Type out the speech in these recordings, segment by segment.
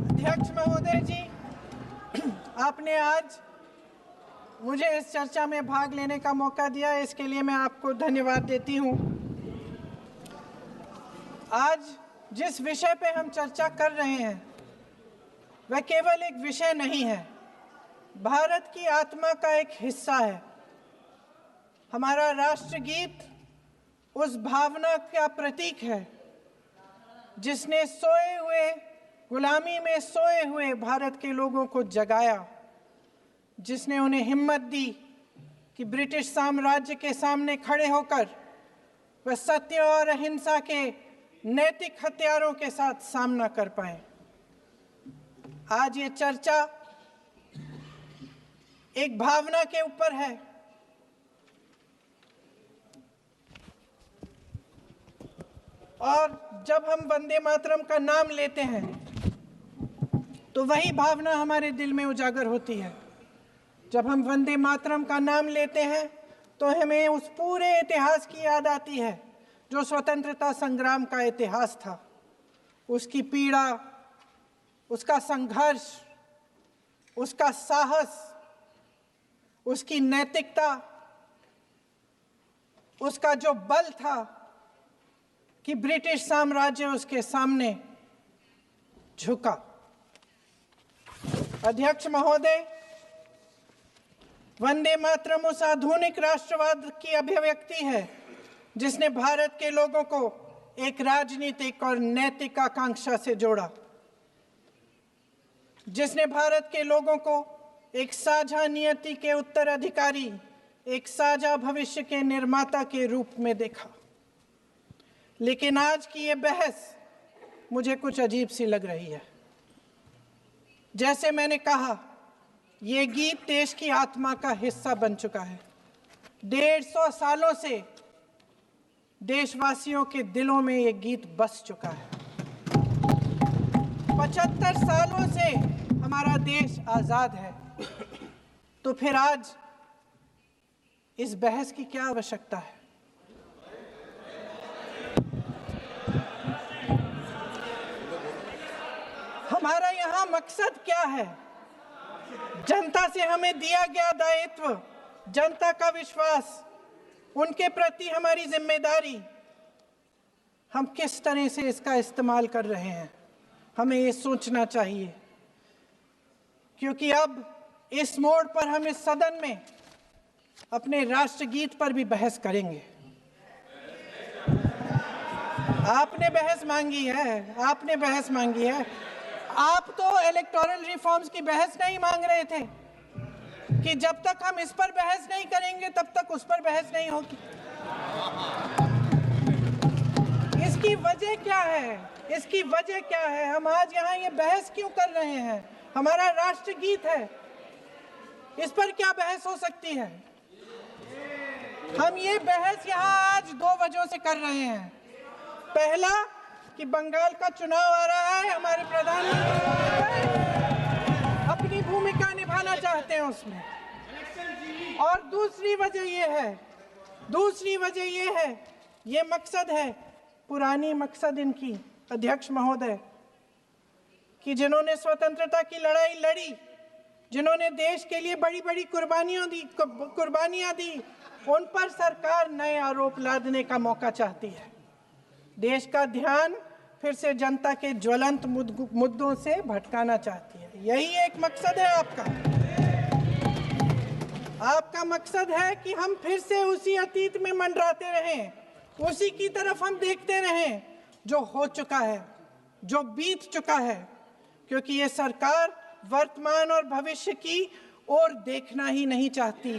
अध्यक्ष महोदय जी, आपने आज मुझे इस चर्चा में भाग लेने का मौका दिया, इसके लिए मैं आपको धन्यवाद देती हूँ। आज जिस विषय पे हम चर्चा कर रहे हैं वह केवल एक विषय नहीं है, भारत की आत्मा का एक हिस्सा है। हमारा राष्ट्रगीत उस भावना का प्रतीक है जिसने सोए हुए, गुलामी में सोए हुए भारत के लोगों को जगाया, जिसने उन्हें हिम्मत दी कि ब्रिटिश साम्राज्य के सामने खड़े होकर वह सत्य और अहिंसा के नैतिक हथियारों के साथ सामना कर पाए। आज ये चर्चा एक भावना के ऊपर है। और जब हम वंदे मातरम का नाम लेते हैं तो वही भावना हमारे दिल में उजागर होती है। जब हम वंदे मातरम का नाम लेते हैं तो हमें उस पूरे इतिहास की याद आती है जो स्वतंत्रता संग्राम का इतिहास था, उसकी पीड़ा, उसका संघर्ष, उसका साहस, उसकी नैतिकता, उसका जो बल था कि ब्रिटिश साम्राज्य उसके सामने झुका। अध्यक्ष महोदय, वंदे मातरम उस आधुनिक राष्ट्रवाद की अभिव्यक्ति है जिसने भारत के लोगों को एक राजनीतिक और नैतिक आकांक्षा से जोड़ा, जिसने भारत के लोगों को एक साझा नियति के उत्तराधिकारी, एक साझा भविष्य के निर्माता के रूप में देखा। लेकिन आज की ये बहस मुझे कुछ अजीब सी लग रही है। जैसे मैंने कहा, ये गीत देश की आत्मा का हिस्सा बन चुका है। 150 सालों से देशवासियों के दिलों में ये गीत बस चुका है। 75 सालों से हमारा देश आजाद है, तो फिर आज इस बहस की क्या आवश्यकता है? हमारा यहाँ मकसद क्या है? जनता से हमें दिया गया दायित्व, जनता का विश्वास, उनके प्रति हमारी जिम्मेदारी, हम किस तरह से इसका इस्तेमाल कर रहे हैं, हमें ये सोचना चाहिए। क्योंकि अब इस मोड़ पर हम इस सदन में अपने राष्ट्रगीत पर भी बहस करेंगे। आपने बहस मांगी है, आपने बहस मांगी है। आप तो इलेक्टोरल रिफॉर्म्स की बहस नहीं मांग रहे थे कि जब तक हम इस पर बहस नहीं करेंगे तब तक उस पर बहस नहीं होगी। इसकी वजह क्या है? इसकी वजह क्या है? हम आज यहाँ ये बहस क्यों कर रहे हैं? हमारा राष्ट्रगीत है, इस पर क्या बहस हो सकती है? हम ये बहस यहाँ आज 2 वजहों से कर रहे हैं। पहला कि बंगाल का चुनाव आ रहा है, हमारे प्रधानमंत्री अपनी भूमिका निभाना चाहते हैं उसमें। और दूसरी वजह ये है, ये मकसद है, पुरानी मकसद इनकी, अध्यक्ष महोदय, कि जिन्होंने स्वतंत्रता की लड़ाई लड़ी, जिन्होंने देश के लिए बड़ी बड़ी कुर्बानियां दी, उन पर सरकार नए आरोप लादने का मौका चाहती है। देश का ध्यान फिर से जनता के ज्वलंत मुद्दों से भटकाना चाहती है। यही एक मकसद है आपका। आपका मकसद है कि हम फिर से उसी अतीत में मंडराते रहें, उसी की तरफ हम देखते रहें जो हो चुका है, जो बीत चुका है, क्योंकि ये सरकार वर्तमान और भविष्य की ओर देखना ही नहीं चाहती।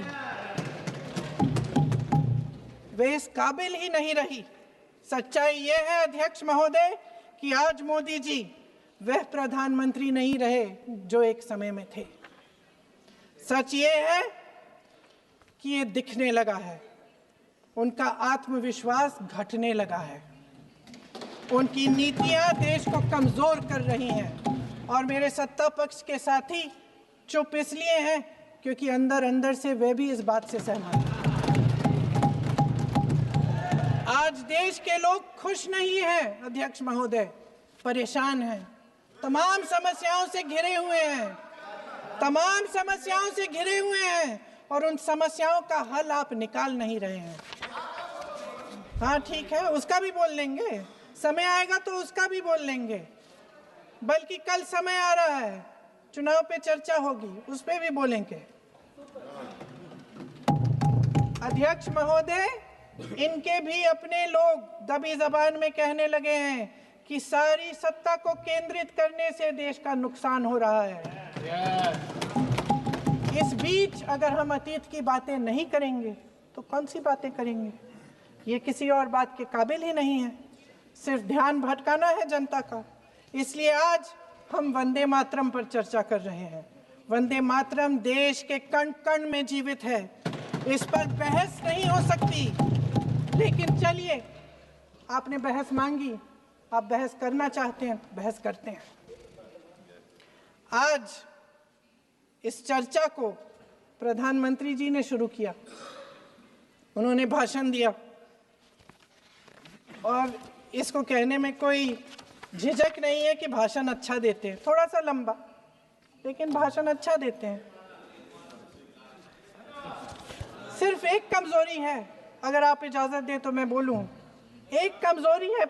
वे इस काबिल ही नहीं रही। सच्चाई ये है अध्यक्ष महोदय कि आज मोदी जी वह प्रधानमंत्री नहीं रहे जो एक समय में थे। सच ये है कि ये दिखने लगा है, उनका आत्मविश्वास घटने लगा है, उनकी नीतियां देश को कमजोर कर रही हैं। और मेरे सत्ता पक्ष के साथी चुप इसलिए हैं क्योंकि अंदर अंदर से वे भी इस बात से सहमत हैं। आज देश के लोग खुश नहीं हैं अध्यक्ष महोदय, परेशान हैं, तमाम समस्याओं से घिरे हुए हैं, तमाम समस्याओं से घिरे हुए हैं और उन समस्याओं का हल आप निकाल नहीं रहे हैं। हाँ ठीक है, उसका भी बोल लेंगे, समय आएगा तो उसका भी बोल लेंगे, बल्कि कल समय आ रहा है, चुनाव पे चर्चा होगी, उस पे भी बोलेंगे। अध्यक्ष महोदय, इनके भी अपने लोग दबी जबान में कहने लगे हैं कि सारी सत्ता को केंद्रित करने से देश का नुकसान हो रहा है। इस बीच अगर हम अतीत की बातें नहीं करेंगे तो कौन सी बातें करेंगे? ये किसी और बात के काबिल ही नहीं है, सिर्फ ध्यान भटकाना है जनता का। इसलिए आज हम वंदे मातरम पर चर्चा कर रहे हैं। वंदे मातरम देश के कण कण में जीवित है, इस पर बहस नहीं हो सकती। लेकिन चलिए, आपने बहस मांगी, आप बहस करना चाहते हैं, बहस करते हैं। आज इस चर्चा को प्रधानमंत्री जी ने शुरू किया, उन्होंने भाषण दिया और इसको कहने में कोई झिझक नहीं है कि भाषण अच्छा देते हैं, थोड़ा सा लंबा, लेकिन भाषण अच्छा देते हैं। सिर्फ एक कमजोरी है, अगर आप इजाजत दें तो मैं बोलूं, एक कमजोरी है।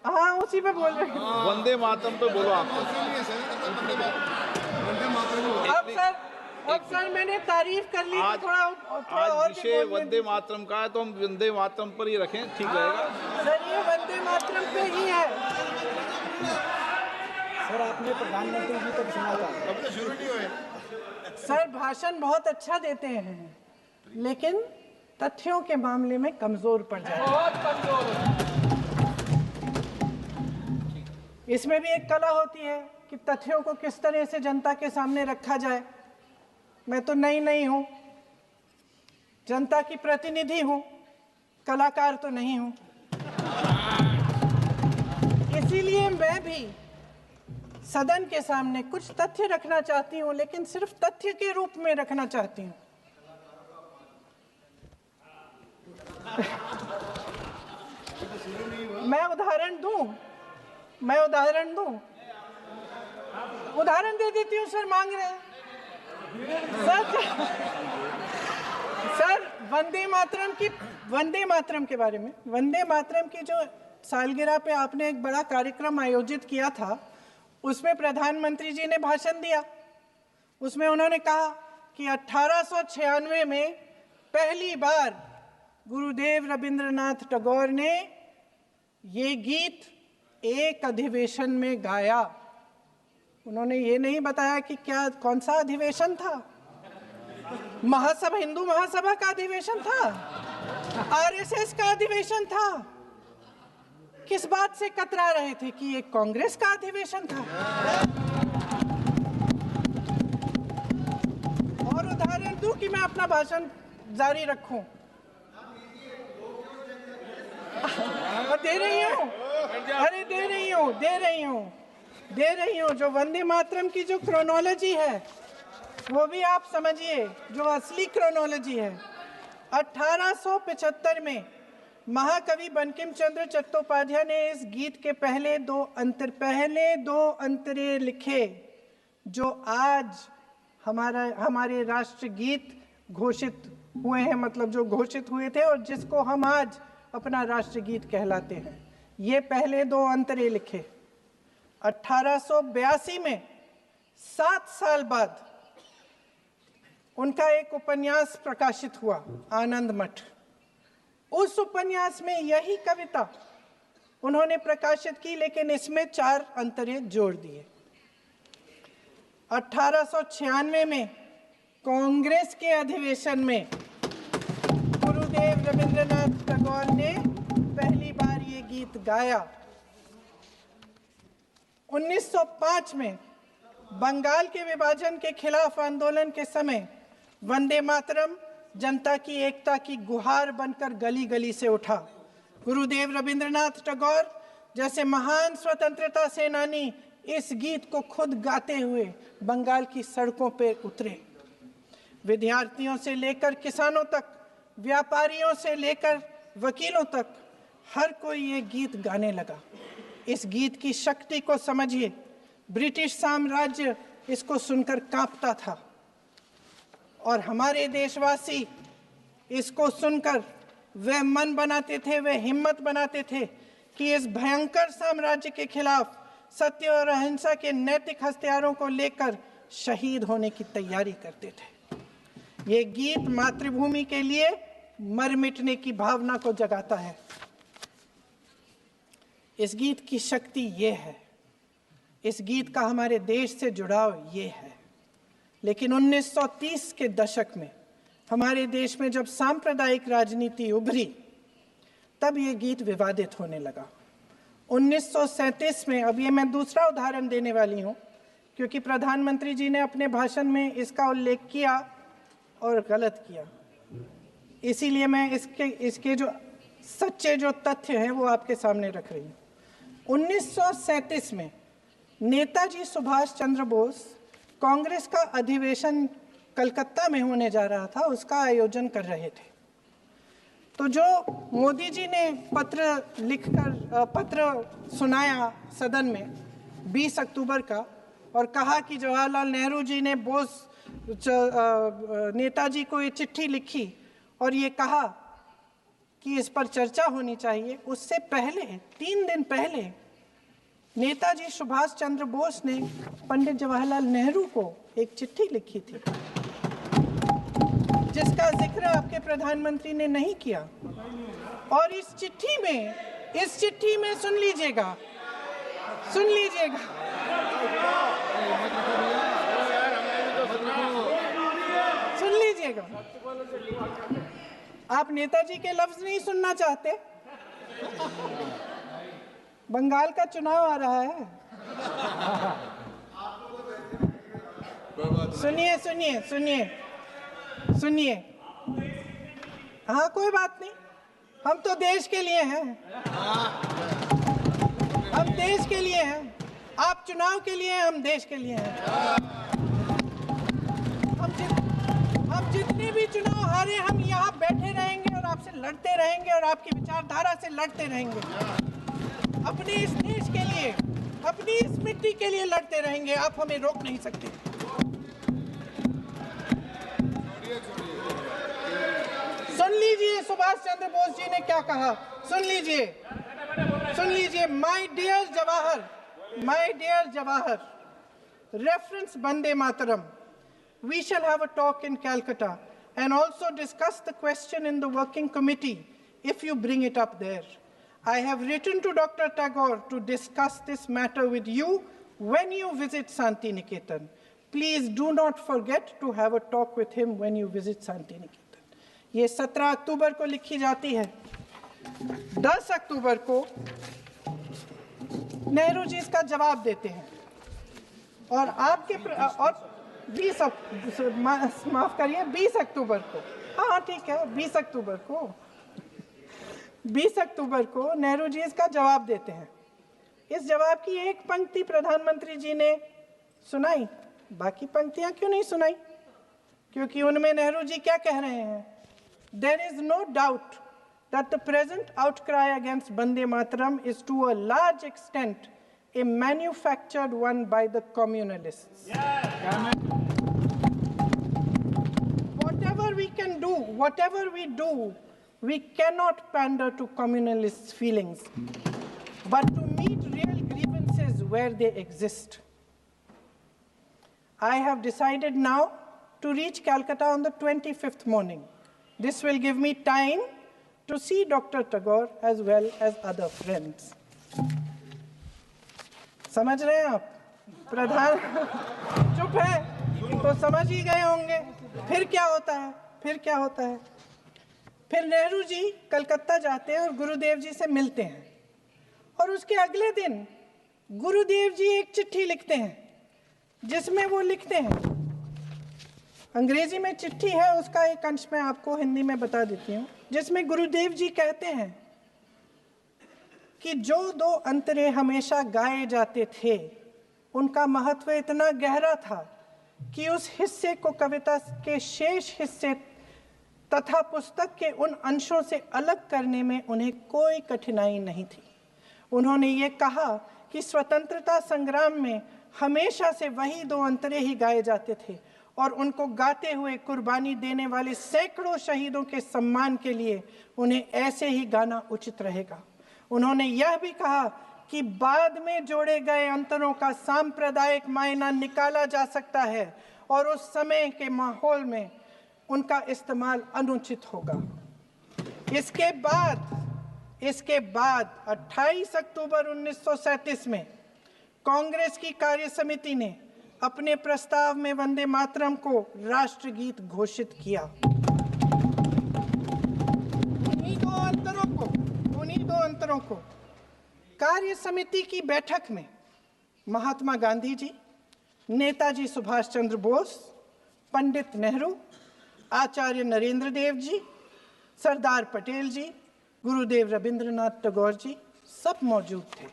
हाँ, उसी पे बोल रहे हैं, वंदे मातरम पे बोलो आप। अब सर मैंने तारीफ कर ली, तो थोड़ा और विषय वंदे मातरम का है तो हम वंदे मातरम पर ही रखें, ठीक रहेगा। सर ये वंदे मातरम पे ही है। सर आपने प्रधानमंत्री जी तक सुना था, अब तो शुरू नहीं हुए। सर भाषण बहुत अच्छा देते हैं, लेकिन तथ्यों के मामले में कमजोर पड़ जाते हैं, बहुत कमजोर। इसमें भी एक कला होती है कि तथ्यों को किस तरह से जनता के सामने रखा जाए। मैं तो नहीं हूं, जनता की प्रतिनिधि हूं, कलाकार तो नहीं हूं। इसीलिए मैं भी सदन के सामने कुछ तथ्य रखना चाहती हूं, लेकिन सिर्फ तथ्य के रूप में रखना चाहती हूं। मैं उदाहरण दूं, उदाहरण दे देती हूँ। सर मांग रहे हैं सर वंदे मातरम के बारे में, वंदे मातरम की जो सालगिरह पे आपने एक बड़ा कार्यक्रम आयोजित किया था, उसमें प्रधानमंत्री जी ने भाषण दिया। उसमें उन्होंने कहा कि 1896 में पहली बार गुरुदेव रविंद्रनाथ टैगोर ने ये गीत एक अधिवेशन में गाया। उन्होंने ये नहीं बताया कि कौन सा अधिवेशन था, महासभा, हिंदू महासभा का अधिवेशन था, आरएसएस का अधिवेशन था। किस बात से कतरा रहे थे कि ये कांग्रेस का अधिवेशन था? और उदाहरण दूं कि मैं अपना भाषण जारी रखूं? दे रही हूं। जो वंदे मातरम की जो क्रोनोलॉजी है वो भी आप समझिए, जो असली क्रोनोलॉजी है। 1875 में महाकवि बंकिम चंद्र चट्टोपाध्याय ने इस गीत के पहले दो अंतरे लिखे, जो आज हमारे राष्ट्रगीत घोषित हुए हैं, मतलब जो घोषित हुए थे और जिसको हम आज अपना राष्ट्रगीत कहलाते हैं। ये पहले दो अंतरे लिखे। 1882 में 7 साल बाद उनका एक उपन्यास प्रकाशित हुआ, आनंद मठ। उस उपन्यास में यही कविता उन्होंने प्रकाशित की, लेकिन इसमें 4 अंतरे जोड़ दिए। 1896 में कांग्रेस के अधिवेशन में गुरुदेव रविंद्रनाथ टैगोर ने पहली बार ये गीत गाया। 1905 में बंगाल के विभाजन के खिलाफ आंदोलन के समय वंदे मातरम जनता की एकता की गुहार बनकर गली गली से उठा। गुरुदेव रविंद्रनाथ टैगोर जैसे महान स्वतंत्रता सेनानी इस गीत को खुद गाते हुए बंगाल की सड़कों पर उतरे। विद्यार्थियों से लेकर किसानों तक, व्यापारियों से लेकर वकीलों तक हर कोई ये गीत गाने लगा। इस गीत की शक्ति को समझिए। ब्रिटिश साम्राज्य इसको सुनकर कांपता था और हमारे देशवासी इसको सुनकर वे मन बनाते थे, वे हिम्मत बनाते थे कि इस भयंकर साम्राज्य के खिलाफ सत्य और अहिंसा के नैतिक हथियारों को लेकर शहीद होने की तैयारी करते थे। ये गीत मातृभूमि के लिए मर मिटने की भावना को जगाता है। इस गीत की शक्ति ये है, इस गीत का हमारे देश से जुड़ाव ये है। लेकिन 1930 के दशक में हमारे देश में जब सांप्रदायिक राजनीति उभरी, तब ये गीत विवादित होने लगा। 1937 में, अब ये मैं दूसरा उदाहरण देने वाली हूँ क्योंकि प्रधानमंत्री जी ने अपने भाषण में इसका उल्लेख किया और गलत किया, इसीलिए मैं इसके जो सच्चे जो तथ्य हैं वो आपके सामने रख रही हूँ। 1937 में नेताजी सुभाष चंद्र बोस कांग्रेस का अधिवेशन कलकत्ता में होने जा रहा था, उसका आयोजन कर रहे थे। तो जो मोदी जी ने पत्र सुनाया सदन में 20 अक्टूबर का और कहा कि जवाहरलाल नेहरू जी ने नेताजी को ये चिट्ठी लिखी और ये कहा कि इस पर चर्चा होनी चाहिए, उससे पहले 3 दिन पहले नेताजी सुभाष चंद्र बोस ने पंडित जवाहरलाल नेहरू को एक चिट्ठी लिखी थी जिसका जिक्र आपके प्रधानमंत्री ने नहीं किया। और इस चिट्ठी में सुन लीजिएगा, आप नेताजी के लफ्ज नहीं सुनना चाहते? बंगाल का चुनाव आ रहा है। सुनिए। हाँ, कोई बात नहीं, हम तो देश के लिए हैं, हम देश के लिए हैं। आप चुनाव के लिए, हम देश के लिए हैं। हम जितने भी चुनाव हारे, हम यहाँ बैठे रहेंगे और आपसे लड़ते रहेंगे और आपकी विचारधारा से लड़ते रहेंगे। अपने इस देश के लिए, अपनी इस मिट्टी के लिए लड़ते रहेंगे। आप हमें रोक नहीं सकते। सुन लीजिए सुभाष चंद्र बोस जी ने क्या कहा, सुन लीजिए। My dear Jawahar, reference Vande Mataram. We shall have a talk in Calcutta and also discuss the question in the working committee if you bring it up there. I have written to Dr. Tagore to discuss this matter with you when you visit Santi Niketan. Please do not forget to have a talk with him when you visit Santi Niketan. ये 17 अक्टूबर को लिखी जाती है। 10 अक्टूबर को नेहरू जी इसका जवाब देते हैं और और 20 अक्टूबर को, हाँ ठीक है, 20 अक्टूबर को नेहरू जी इसका जवाब देते हैं। इस जवाब की एक पंक्ति प्रधानमंत्री जी ने सुनाई, बाकी पंक्तियां क्यों नहीं सुनाई? क्योंकि उनमें नेहरू जी क्या कह रहे हैं? There is no doubt that the present outcry against Vande Mataram is to a large extent a manufactured one by the communalists. Whatever we do, we cannot pander to communalists' feelings, but to meet real grievances where they exist. I have decided now to reach Calcutta on the 25th morning. This will give me time to see Dr. Tagore as well as other friends. समझ रहे हैं आप? प्रधान चुप है तो समझ ही गए होंगे। फिर क्या होता है? फिर नेहरू जी कलकत्ता जाते हैं और गुरुदेव जी से मिलते हैं और उसके अगले दिन गुरुदेव जी एक चिट्ठी लिखते हैं जिसमें वो लिखते हैं, अंग्रेजी में चिट्ठी है, उसका एक अंश मैं आपको हिंदी में बता देती हूँ, जिसमें गुरुदेव जी कहते हैं कि जो 2 अंतरे हमेशा गाए जाते थे उनका महत्व इतना गहरा था कि उस हिस्से को कविता के शेष हिस्से तथा पुस्तक के उन अंशों से अलग करने में उन्हें कोई कठिनाई नहीं थी। उन्होंने ये कहा कि स्वतंत्रता संग्राम में हमेशा से वही दो अंतरे ही गाए जाते थे और उनको गाते हुए कुर्बानी देने वाले सैकड़ों शहीदों के सम्मान के लिए उन्हें ऐसे ही गाना उचित रहेगा। उन्होंने यह भी कहा कि बाद में जोड़े गए अंतरों का सांप्रदायिक मायना निकाला जा सकता है और उस समय के माहौल में उनका इस्तेमाल अनुचित होगा। इसके बाद 28 अक्टूबर 1937 में कांग्रेस की कार्य समिति ने अपने प्रस्ताव में वंदे मातरम को राष्ट्रगीत घोषित किया। उन्हीं दो अंतरों को कार्य समिति की बैठक में महात्मा गांधी जी, नेताजी सुभाष चंद्र बोस, पंडित नेहरू, आचार्य नरेंद्र देव जी, सरदार पटेल जी, गुरुदेव रविंद्रनाथ टैगोर जी सब मौजूद थे।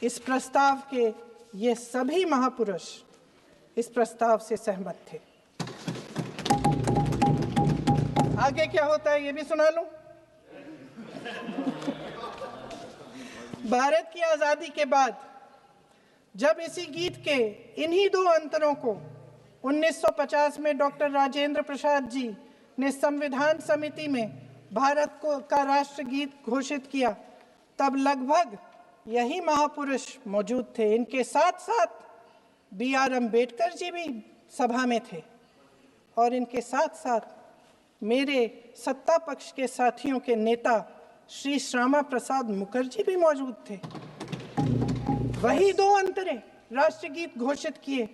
इस प्रस्ताव के ये सभी महापुरुष इस प्रस्ताव से सहमत थे। आगे क्या होता है ये भी सुना लूं। भारत की आजादी के बाद जब इसी गीत के इन्हीं दो अंतरों को 1950 में डॉक्टर राजेंद्र प्रसाद जी ने संविधान समिति में भारत का राष्ट्रगीत घोषित किया, तब लगभग यही महापुरुष मौजूद थे। इनके साथ साथ BR अम्बेडकर जी भी सभा में थे और इनके साथ साथ मेरे सत्ता पक्ष के साथियों के नेता श्री श्यामा प्रसाद मुखर्जी भी मौजूद थे। वही दो अंतरे राष्ट्रगीत घोषित किए।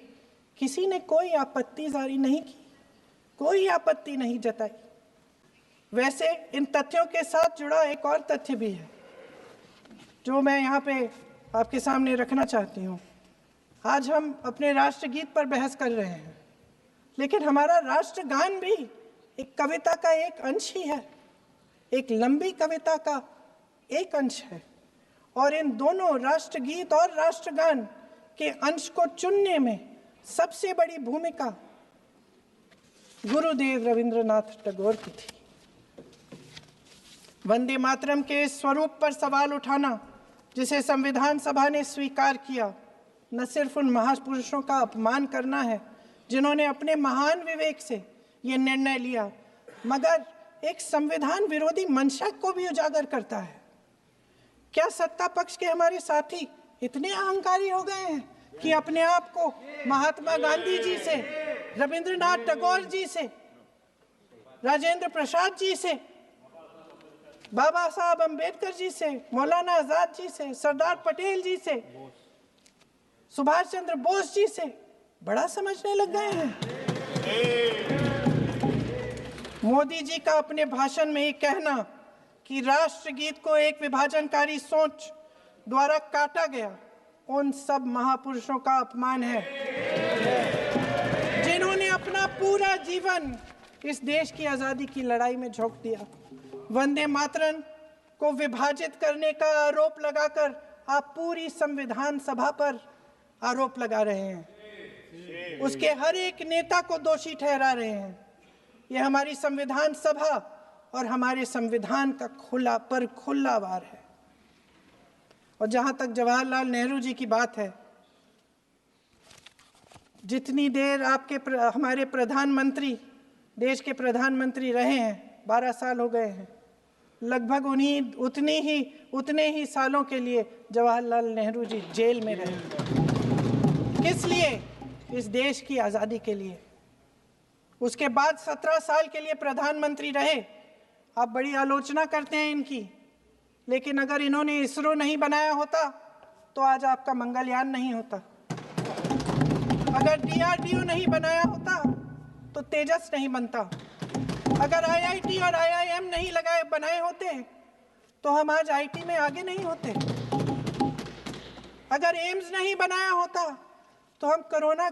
किसी ने कोई आपत्ति जारी नहीं की, कोई आपत्ति नहीं जताई। वैसे इन तथ्यों के साथ जुड़ा एक और तथ्य भी है जो मैं यहाँ पे आपके सामने रखना चाहती हूँ। आज हम अपने राष्ट्रगीत पर बहस कर रहे हैं, लेकिन हमारा राष्ट्रगान भी एक कविता का एक अंश ही है, एक लंबी कविता का एक अंश है। और इन दोनों राष्ट्रगीत और राष्ट्रगान के अंश को चुनने में सबसे बड़ी भूमिका गुरुदेव रविंद्रनाथ टैगोर की थी। वंदे मातरम के स्वरूप पर सवाल उठाना, जिसे संविधान सभा ने स्वीकार किया, न सिर्फ उन महापुरुषों का अपमान करना है जिन्होंने अपने महान विवेक से ये निर्णय लिया, मगर एक संविधान विरोधी मंशा को भी उजागर करता है। क्या सत्ता पक्ष के हमारे साथी इतने अहंकारी हो गए हैं कि अपने आप को महात्मा गांधी जी से, रविंद्रनाथ टैगोर जी से, राजेंद्र प्रसाद जी से, बाबा साहब अम्बेडकर जी से, मौलाना आजाद जी से, सरदार पटेल जी से, सुभाष चंद्र बोस जी से बड़ा समझने लग गए हैं? मोदी जी का अपने भाषण में ये कहना कि राष्ट्रगीत को एक विभाजनकारी सोच द्वारा काटा गया, उन सब महापुरुषों का अपमान है जिन्होंने अपना पूरा जीवन इस देश की आजादी की लड़ाई में झोंक दिया। वंदे मातरम को विभाजित करने का आरोप लगाकर आप पूरी संविधान सभा पर आरोप लगा रहे हैं, उसके हर एक नेता को दोषी ठहरा रहे हैं। यह हमारी संविधान सभा और हमारे संविधान का खुला वार है। और जहां तक जवाहरलाल नेहरू जी की बात है, जितनी देर हमारे प्रधानमंत्री देश के प्रधानमंत्री रहे हैं, 12 साल हो गए हैं, लगभग उतने ही सालों के लिए जवाहरलाल नेहरू जी जेल में रहे। किस लिए? इस देश की आज़ादी के लिए। उसके बाद 17 साल के लिए प्रधानमंत्री रहे। आप बड़ी आलोचना करते हैं इनकी, लेकिन अगर इन्होंने इसरो नहीं बनाया होता तो आज आपका मंगलयान नहीं होता। अगर DRDO नहीं बनाया होता तो तेजस नहीं बनता। अगर IIT और IIM नहीं बनाए होते तो हम आज IT में आगे नहीं होते। अगर एम्स नहीं बनाया होता तो हम कोरोना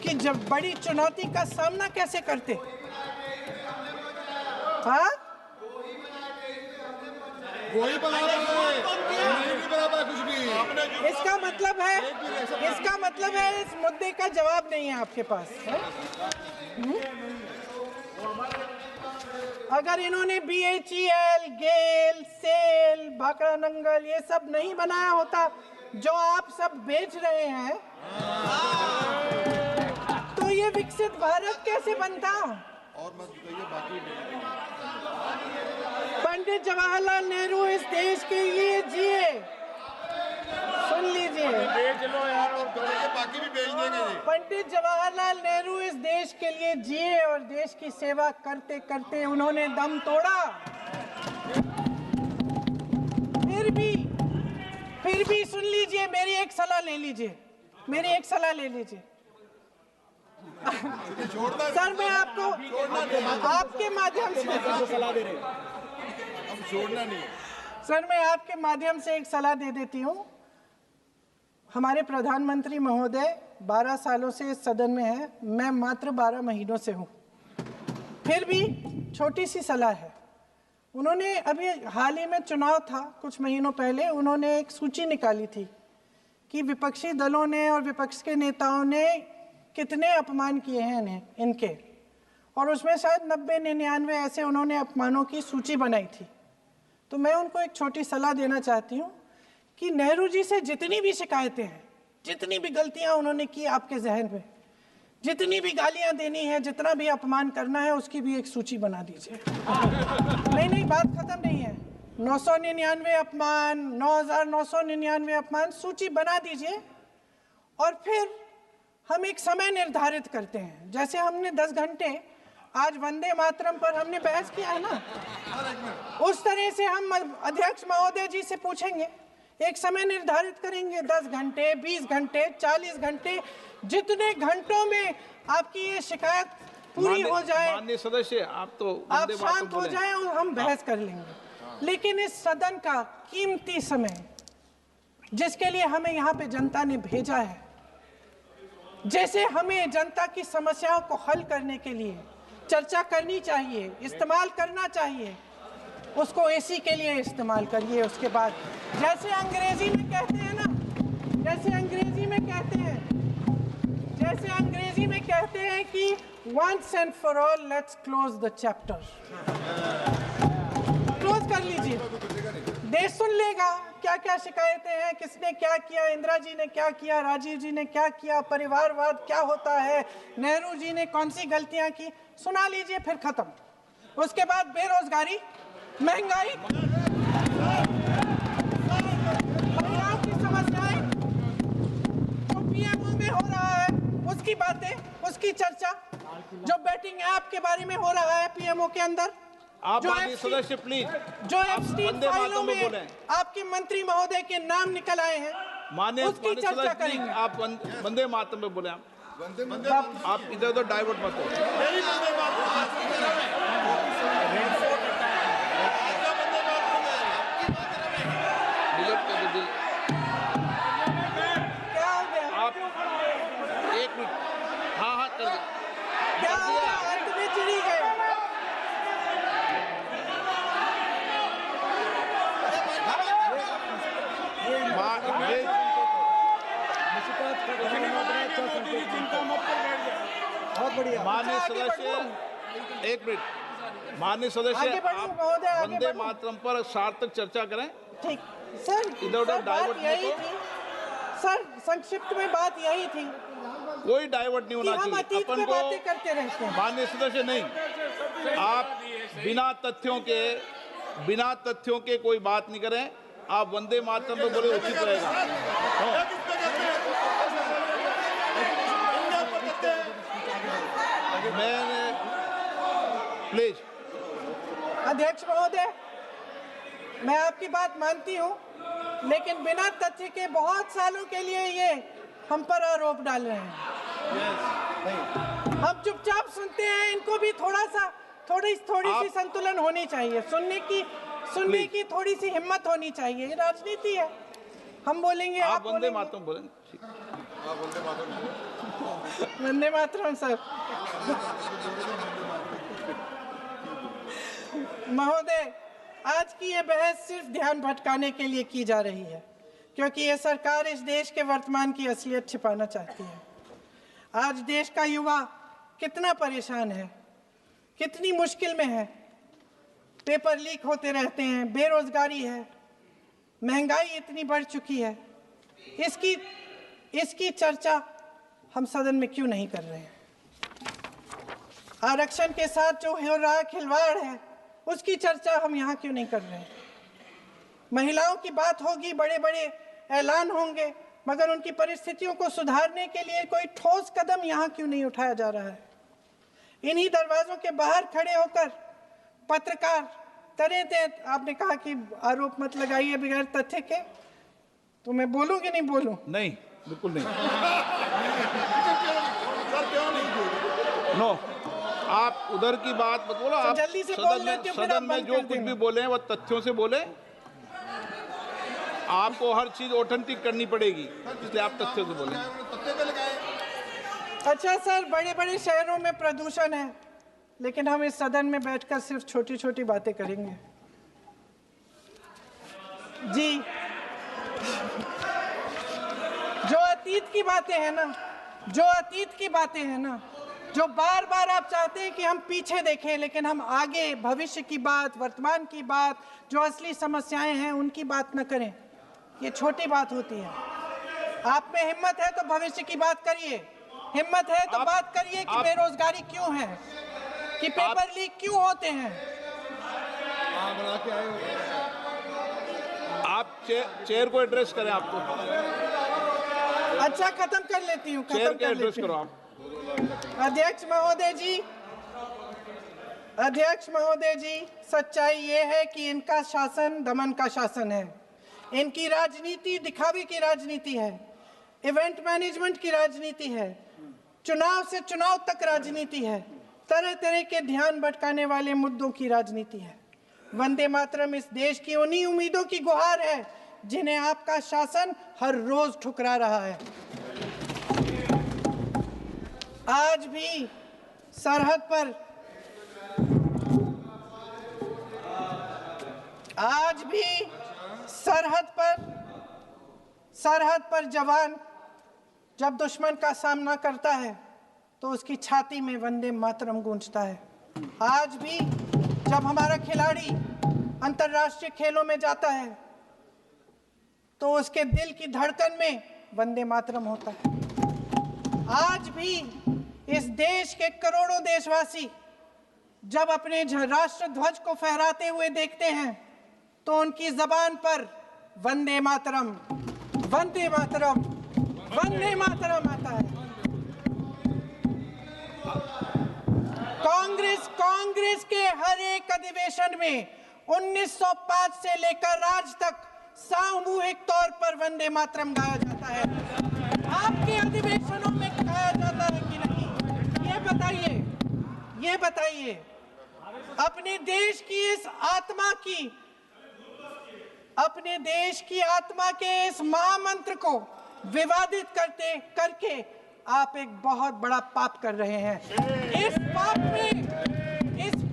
की जब बड़ी चुनौती का सामना कैसे करते? हाँ, वही बना कुछ भी। इसका मतलब है इस मुद्दे का जवाब नहीं है आपके पास। अगर इन्होंने BHEL, गेल, सेल, भाखड़ा नंगल ये सब नहीं बनाया होता जो आप सब बेच रहे हैं, तो ये विकसित भारत कैसे बनता? और मत बताइए बाकी। पंडित जवाहरलाल नेहरू इस देश के लिए जिए, सुन लीजिए, बाकी भी बेच देंगे जी। पंडित जवाहरलाल नेहरू इस देश के लिए जिए और देश की सेवा करते करते उन्होंने दम तोड़ा। फिर भी सुन लीजिए, मेरी एक सलाह ले लीजिए, मेरी एक सलाह ले लीजिए। सर मैं आपको आपके माध्यम से सलाह दे रहे हैं, हम छोड़ना नहीं। सर मैं आपके माध्यम से एक सलाह दे देती हूँ। हमारे प्रधानमंत्री महोदय 12 सालों से इस सदन में हैं, मैं मात्र 12 महीनों से हूँ। फिर भी छोटी सी सलाह है। उन्होंने अभी हाल ही में चुनाव था, कुछ महीनों पहले उन्होंने एक सूची निकाली थी कि विपक्षी दलों ने और विपक्ष के नेताओं ने कितने अपमान किए हैं इनके, और उसमें शायद 90-99 ऐसे उन्होंने अपमानों की सूची बनाई थी। तो मैं उनको एक छोटी सलाह देना चाहती हूँ कि नेहरू जी से जितनी भी शिकायतें हैं, जितनी भी गलतियाँ उन्होंने की आपके जहन में, जितनी भी गालियाँ देनी है, जितना भी अपमान करना है, उसकी भी एक सूची बना दीजिए। नहीं, बात खत्म नहीं है। 999 अपमान, 9,999 अपमान, सूची बना दीजिए और फिर हम एक समय निर्धारित करते हैं। जैसे हमने 10 घंटे आज वंदे मातरम पर हमने बहस किया है ना, उस तरह से हम अध्यक्ष महोदय जी से पूछेंगे, एक समय निर्धारित करेंगे, 10 घंटे, 20 घंटे, 40 घंटे, जितने घंटों में आपकी ये शिकायत पूरी हो जाए, माननीय सदस्य आप तो आप शांत हो जाएं और हम बहस कर लेंगे। लेकिन इस सदन का कीमती समय, जिसके लिए हमें यहाँ पे जनता ने भेजा है, जैसे हमें जनता की समस्याओं को हल करने के लिए चर्चा करनी चाहिए, इस्तेमाल करना चाहिए, उसको एसी के लिए इस्तेमाल करिए। उसके बाद जैसे अंग्रेजी में कहते हैं ना, जैसे अंग्रेजी में कहते हैं कि once and for all let's close the chapter, close कर लीजिए। देश सुन लेगा क्या क्या शिकायतें हैं, किसने क्या किया, इंदिरा जी ने क्या किया, राजीव जी ने क्या किया, परिवारवाद क्या होता है, नेहरू जी ने कौन सी गलतियां की, सुना लीजिए, फिर खत्म। उसके बाद बेरोजगारी, महंगाई, महिलाओं की समस्याएं, जो पीएमओ में हो रहा है उसकी बातें, उसकी चर्चा, जो बेटिंग ऐप के बारे में हो रहा है पीएमओ के अंदर, आप माननीय सदस्य प्लीज, जो एफस्टीन फाइलों में बोलें। आपके मंत्री महोदय के नाम निकल आए हैं, माननीय उसकी चर्चा करेंगे। आप वंदे मातरम में बोले, आप इधर उधर डाइवर्ट मत हो। क्या हो गया? आप 1 मिनट, हाँ कर दो। क्या हो गया? अंत में चिड़ी गए। बहुत बढ़िया। माननीय आगे सदस्य, 1 मिनट, माननीय सदस्य, आगे बढ़ो आप महोदय, आगे वंदे बढ़ो। मातरम पर सार्थक चर्चा करें। ठीक सर, इधर उधर सर, डाइवर्ट बात यही मत हो। थी सर, संक्षिप्त में बात यही थी कोई डाइवर्ट नहीं कि होना हम चाहिए अतीत अपन में को। बातें करते रहते हैं। माननीय सदस्य नहीं, आप बिना तथ्यों के कोई बात नहीं करें। आप वंदे मातरम पे बोले उचित रहेगा। मैंने प्लीज। अध्यक्ष महोदय, मैं आपकी बात मानती हूँ, लेकिन बिना तथ्य के बहुत सालों के लिए ये हम पर आरोप डाल रहे हैं। हम चुपचाप सुनते हैं, इनको भी थोड़ी सी संतुलन होनी चाहिए, सुनने की थोड़ी सी हिम्मत होनी चाहिए। ये राजनीति है, हम बोलेंगे, आप वंदे मातरम बोलें। वंदे मातरम सर। महोदय, आज की ये बहस सिर्फ ध्यान भटकाने के लिए की जा रही है, क्योंकि ये सरकार इस देश के वर्तमान की असलियत छिपाना चाहती है। आज देश का युवा कितना परेशान है, कितनी मुश्किल में है, पेपर लीक होते रहते हैं, बेरोजगारी है, महंगाई इतनी बढ़ चुकी है, इसकी चर्चा हम सदन में क्यों नहीं कर रहे हैं? आरक्षण के साथ जो हो रहा खिलवाड़ है उसकी चर्चा हम यहाँ क्यों नहीं कर रहे हैं? महिलाओं की बात होगी, बड़े बड़े ऐलान होंगे, मगर उनकी परिस्थितियों को सुधारने के लिए कोई ठोस कदम यहाँ क्यों नहीं उठाया जा रहा है? इन्हीं दरवाजों के बाहर खड़े होकर पत्रकार तरह तरह, आपने कहा कि आरोप मत लगाइए बगैर तथ्य के, तो मैं बोलूं कि नहीं बोलूं? नहीं, बिल्कुल नहीं। नो, आप उधर की बात मत बोलो। आप जल्दी से बोल लेते हो, फिर आप सदन में बंद जो कर कुछ देना। भी बोले हैं वो तथ्यों से बोले। आपको हर चीज ऑथेंटिक करनी पड़ेगी, इसलिए आप तथ्यों से बोले। तत्ते पे लगाए। अच्छा सर, बड़े बड़े शहरों में प्रदूषण है, लेकिन हम इस सदन में बैठकर सिर्फ छोटी छोटी बातें करेंगे। जी, जो अतीत की बातें हैं ना, जो बार बार आप चाहते हैं कि हम पीछे देखें, लेकिन हम आगे भविष्य की बात, वर्तमान की बात, जो असली समस्याएं हैं उनकी बात न करें, ये छोटी बात होती है। आप में हिम्मत है तो भविष्य की बात करिए, हिम्मत है तो बात करिए कि बेरोजगारी क्यों है, कि पेपर लीक क्यों होते हैं। आप चेयर को एड्रेस करें। आपको अच्छा, खत्म कर लेती हूँ, चेयर के एड्रेस करो आप। अध्यक्ष महोदय जी, सच्चाई ये है कि इनका शासन दमन का शासन है। इनकी राजनीति दिखावे की राजनीति है, इवेंट मैनेजमेंट की राजनीति है, चुनाव से चुनाव तक राजनीति है, तरह तरह के ध्यान भटकाने वाले मुद्दों की राजनीति है। वंदे मातरम इस देश की उन्हीं उम्मीदों की गुहार है जिन्हें आपका शासन हर रोज ठुकरा रहा है। आज भी सरहद पर जवान जब दुश्मन का सामना करता है तो उसकी छाती में वंदे मातरम गूंजता है। आज भी जब हमारा खिलाड़ी अंतर्राष्ट्रीय खेलों में जाता है तो उसके दिल की धड़कन में वंदे मातरम होता है। आज भी इस देश के करोड़ों देशवासी जब अपने राष्ट्र ध्वज को फहराते हुए देखते हैं तो उनकी जबान पर वंदे मातरम, वंदे मातरम, वंदे मातरम आता है। कांग्रेस के हर एक अधिवेशन में 1905 से लेकर आज तक सामूहिक तौर पर वंदे मातरम गाया जाता है। आपके अधिवेशनों में गाया जाता है कि नहीं, ये बताइए। अपने देश की आत्मा के इस महामंत्र को विवादित करके आप एक बहुत बड़ा पाप कर रहे हैं। इस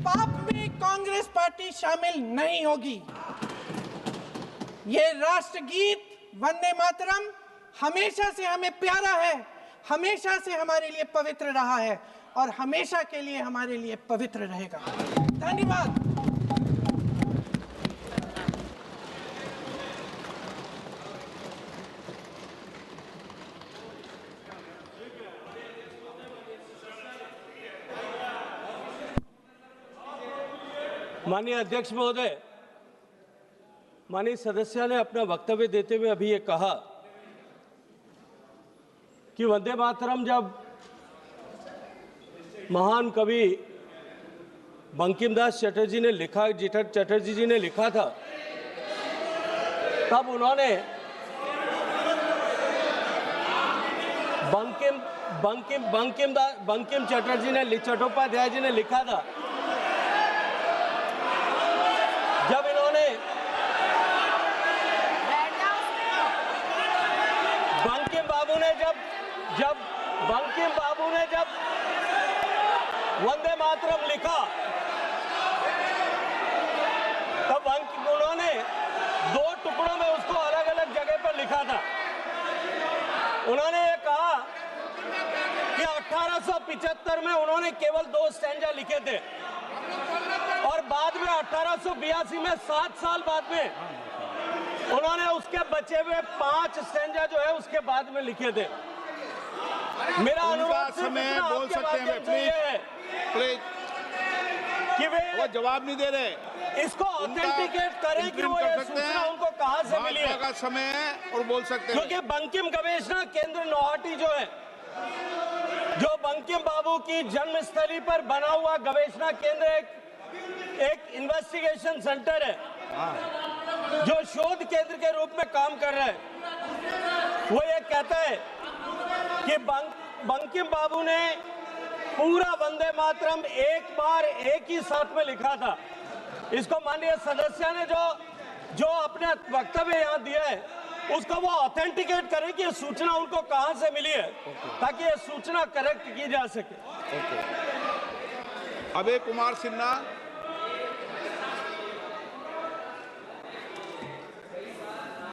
पाप में कांग्रेस पार्टी शामिल नहीं होगी। ये राष्ट्रगीत वंदे मातरम हमेशा से हमें प्यारा है, हमेशा से हमारे लिए पवित्र रहा है और हमेशा के लिए हमारे लिए पवित्र रहेगा। धन्यवाद। माननीय अध्यक्ष महोदय, माननीय सदस्य ने अपना वक्तव्य देते हुए अभी ये कहा कि वंदे मातरम जब महान कवि बंकिम दास चटर्जी जी ने लिखा था, तब उन्होंने बंकिम चट्टोपाध्याय जी ने लिखा था, जब इन्होंने बंकिम बाबू ने जब वंदे मातरम लिखा, तब उन्होंने 2 टुकड़ों में उसको अलग अलग जगह पर लिखा था। उन्होंने ये कहा कि 1875 में उन्होंने केवल 2 स्टैंजा लिखे थे और बाद में 1882 में 7 साल बाद में उन्होंने उसके बचे हुए 5 स्टैंजा जो है उसके बाद में लिखे थे। मेरा अनुरोध सिर्फ समय इतना बोल आपके सकते हैं माध्यम से ये है प्लीज। कि वे वो जवाब नहीं दे रहे, इसको ऑथेंटिकेट करें कि वो ये सूचना उनको कहां से मिली है। भाजपा का समय है और बोल सकते हैं। क्योंकि बंकिम गवेषणा केंद्र नौहाटी जो है, जो बंकिम बाबू की जन्मस्थली पर बना हुआ गवेषणा केंद्र एक इन्वेस्टिगेशन सेंटर है जो शोध केंद्र के रूप में काम कर रहा है। वो ये कहता है कि बंकिम बाबू ने पूरा वंदे मातरम एक बार एक ही साथ में लिखा था। इसको माननीय सदस्य ने जो अपने वक्तव्य यहाँ दिया है उसको वो ऑथेंटिकेट करें कि ये सूचना उनको कहां से मिली है, ताकि ये सूचना करेक्ट की जा सके। अभय कुमार सिन्हा।